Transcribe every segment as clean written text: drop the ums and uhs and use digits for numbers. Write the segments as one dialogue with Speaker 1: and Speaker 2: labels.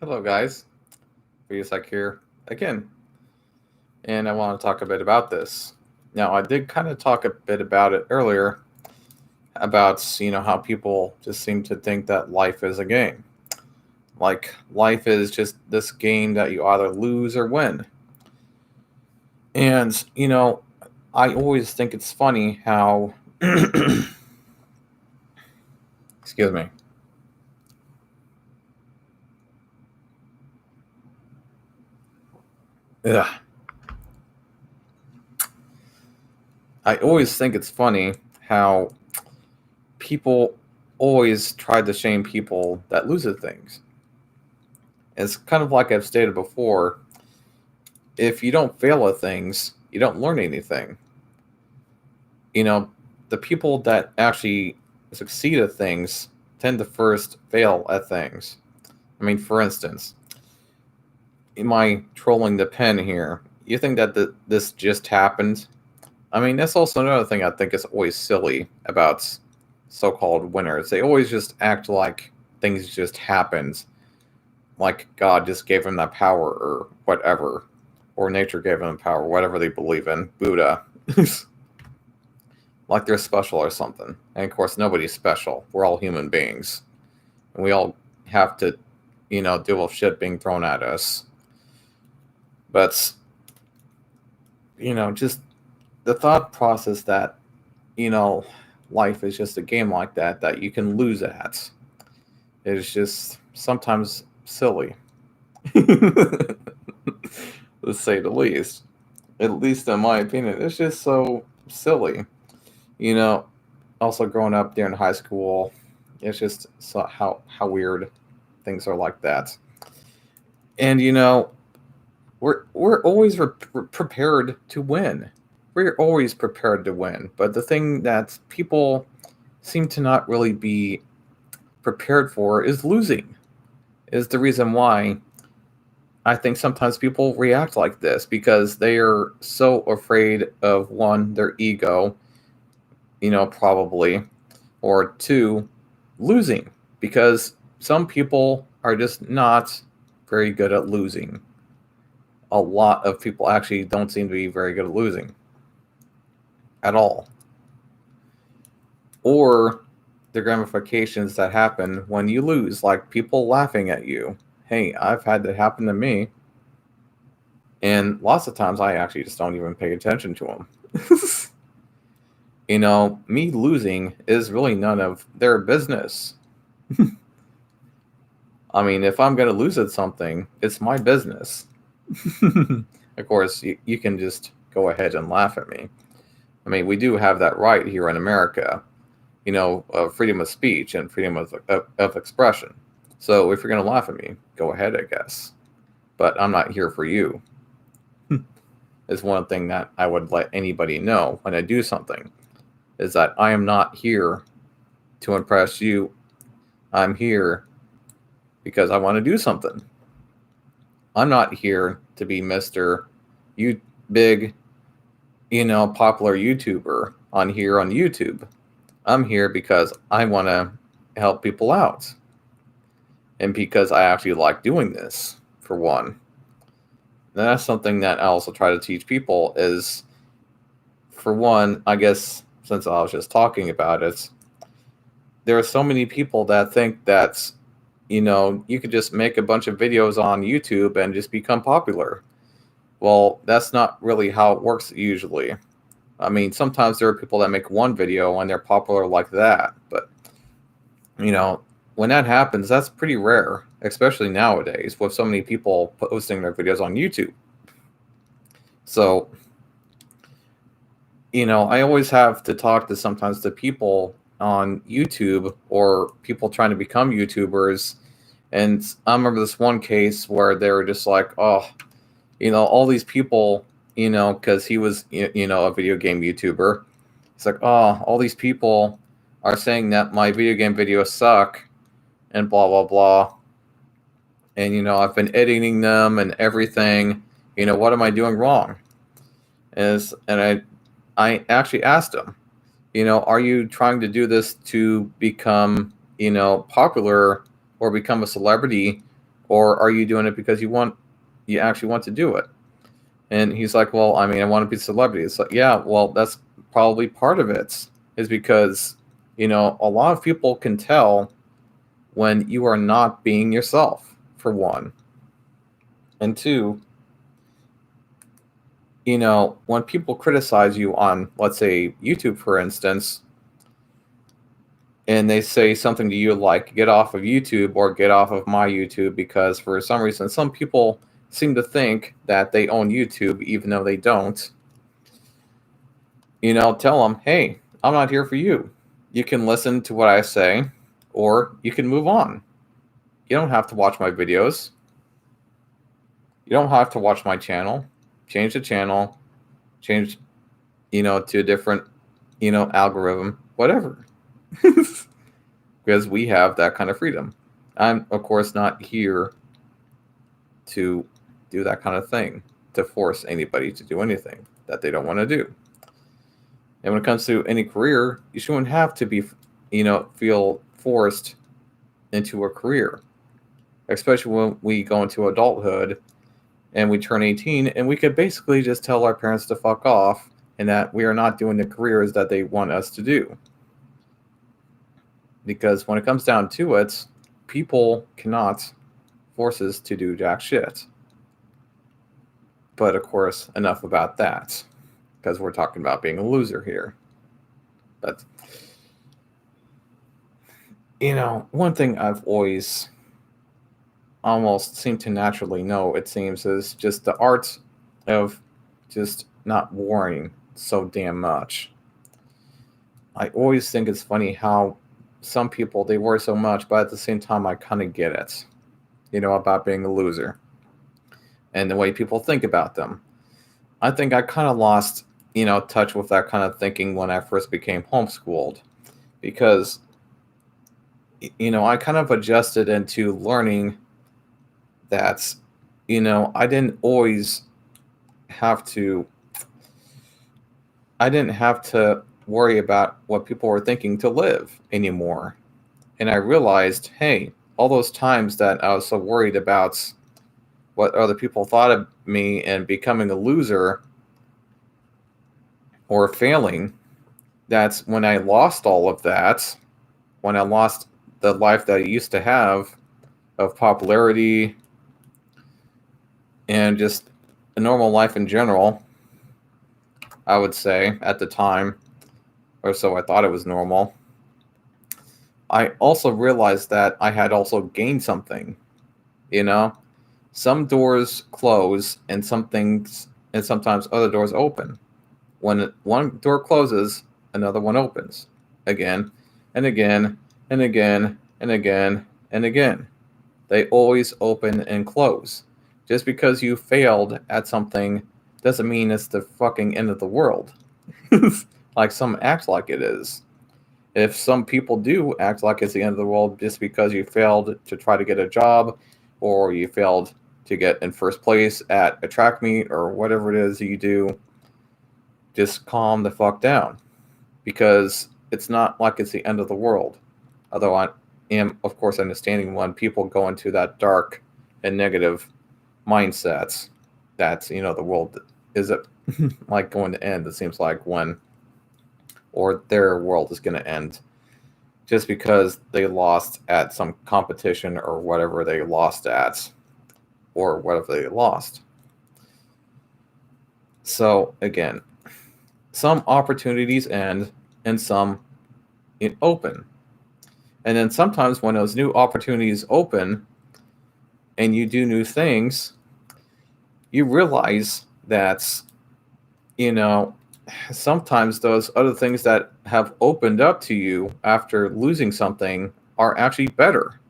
Speaker 1: Hello, guys. Viasak here again, and I want to talk a bit about this. Now, I did kind of talk a bit about it earlier about how people just seem to think that life is a game. Like life is just this game that you either lose or win. And I always think it's funny how excuse me. Ugh. I always think it's funny how people always try to shame people that lose at things. It's kind of like I've stated before, if you don't fail at things, you don't learn anything. You know, the people that actually succeed at things tend to first fail at things. I mean, for instance, am I trolling the pen here? You think that this just happened? I mean, that's also another thing I think is always silly about so-called winners. They always just act like things just happened, like God just gave them that power or whatever, or nature gave them power, whatever they believe in, Buddha. Like they're special or something. And of course, nobody's special. We're all human beings. And we all have to, deal with shit being thrown at us. But, just the thought process that, you know, life is just a game like that, that you can lose at, is just sometimes silly, to say the least. At least in my opinion, it's just so silly. You know, also growing up during high school, it's just so how weird things are like that. And we're always prepared to win. We're always prepared to win. But the thing that people seem to not really be prepared for is losing. Is the reason why I think sometimes people react like this because they are so afraid of one, their ego, probably, or two, losing, because some people are just not very good at losing. A lot of people actually don't seem to be very good at losing at all. Or the ramifications that happen when you lose, like people laughing at you. Hey, I've had that happen to me. And lots of times I actually just don't even pay attention to them. Me losing is really none of their business. I mean, if I'm going to lose at something, it's my business. Of course, you can just go ahead and laugh at me. I mean, we do have that right here in America, freedom of speech and freedom of expression. So if you're going to laugh at me, go ahead, I guess. But I'm not here for you. Is one thing that I would let anybody know when I do something, is that I am not here to impress you. I'm here because I want to do something. I'm not here to be Mr. You big, popular YouTuber on here on YouTube. I'm here because I want to help people out. And because I actually like doing this, for one. And that's something that I also try to teach people is, for one, I guess since I was just talking about it, there are so many people that think that, you could just make a bunch of videos on YouTube and just become popular. Well, that's not really how it works usually. I mean, sometimes there are people that make one video and they're popular like that, but you know, when that happens, that's pretty rare, especially nowadays with so many people posting their videos on YouTube. So, I always have to talk to sometimes to people on YouTube or people trying to become YouTubers. And I remember this one case where they were just like, oh, all these people, because he was, a video game YouTuber. It's like, oh, all these people are saying that my video game videos suck and blah, blah, blah. And, I've been editing them and everything. What am I doing wrong? And I actually asked him, are you trying to do this to become, popular or become a celebrity? Or are you doing it because you actually want to do it? And he's like, well, I mean, I want to be a celebrity. It's like, yeah, well, that's probably part of it, is because, a lot of people can tell when you are not being yourself, for one. And two, when people criticize you on, let's say, YouTube, for instance, and they say something to you like, get off of YouTube or get off of my YouTube, because for some reason, some people seem to think that they own YouTube, even though they don't. Tell them, hey, I'm not here for you. You can listen to what I say, or you can move on. You don't have to watch my videos. You don't have to watch my channel. Change the channel. Change, to a different, algorithm, whatever. Because we have that kind of freedom. I'm, of course, not here to do that kind of thing, to force anybody to do anything that they don't want to do. And when it comes to any career, you shouldn't have to be, feel forced into a career, especially when we go into adulthood and we turn 18, and we could basically just tell our parents to fuck off and that we are not doing the careers that they want us to do. Because when it comes down to it, people cannot force us to do jack shit. But of course, enough about that, because we're talking about being a loser here. But, one thing I've always almost seemed to naturally know, it seems, is just the art of just not worrying so damn much. I always think it's funny how some people, they worry so much, but at the same time, I kind of get it, about being a loser and the way people think about them. I think I kind of lost, touch with that kind of thinking when I first became homeschooled, because, I kind of adjusted into learning that, I didn't have to worry about what people were thinking to live anymore. And I realized, hey, all those times that I was so worried about what other people thought of me and becoming a loser or failing, that's when I lost all of that, when I lost the life that I used to have of popularity and just a normal life in general. I would say at the time, or so I thought it was normal. I also realized that I had also gained something. Some doors close and sometimes other doors open. When one door closes, another one opens again and again and again and again and again. They always open and close. Just because you failed at something doesn't mean it's the fucking end of the world. Like some act like it is. If some people do act like it's the end of the world just because you failed to try to get a job, or you failed to get in first place at a track meet, or whatever it is you do, just calm the fuck down. Because it's not like it's the end of the world. Although I am, of course, understanding when people go into that dark and negative mindsets that, the world is like going to end, it seems like, or their world is going to end just because they lost at some competition or whatever they lost at, or whatever they lost. So again, some opportunities end and some open. And then sometimes when those new opportunities open and you do new things, you realize that, sometimes those other things that have opened up to you after losing something are actually better.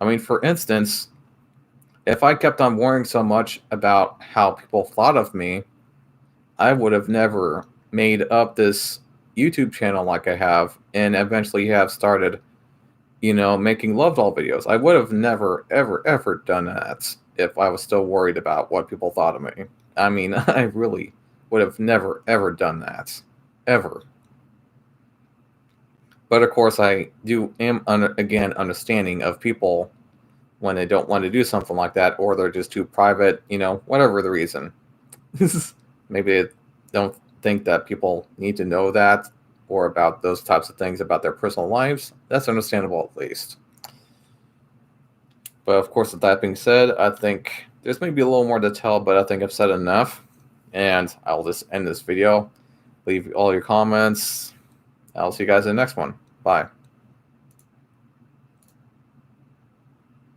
Speaker 1: I mean, for instance, if I kept on worrying so much about how people thought of me, I would have never made up this YouTube channel like I have, and eventually have started, making love doll videos. I would have never, ever, ever done that if I was still worried about what people thought of me. I mean, I really would have never, ever done that. Ever. But of course, I am, again, understanding of people when they don't want to do something like that, or they're just too private, whatever the reason. Maybe they don't think that people need to know that or about those types of things about their personal lives. That's understandable, at least. But of course, with that being said, I think there's maybe a little more to tell, but I think I've said enough. And I'll just end this video. Leave all your comments. I'll see you guys in the next one. Bye.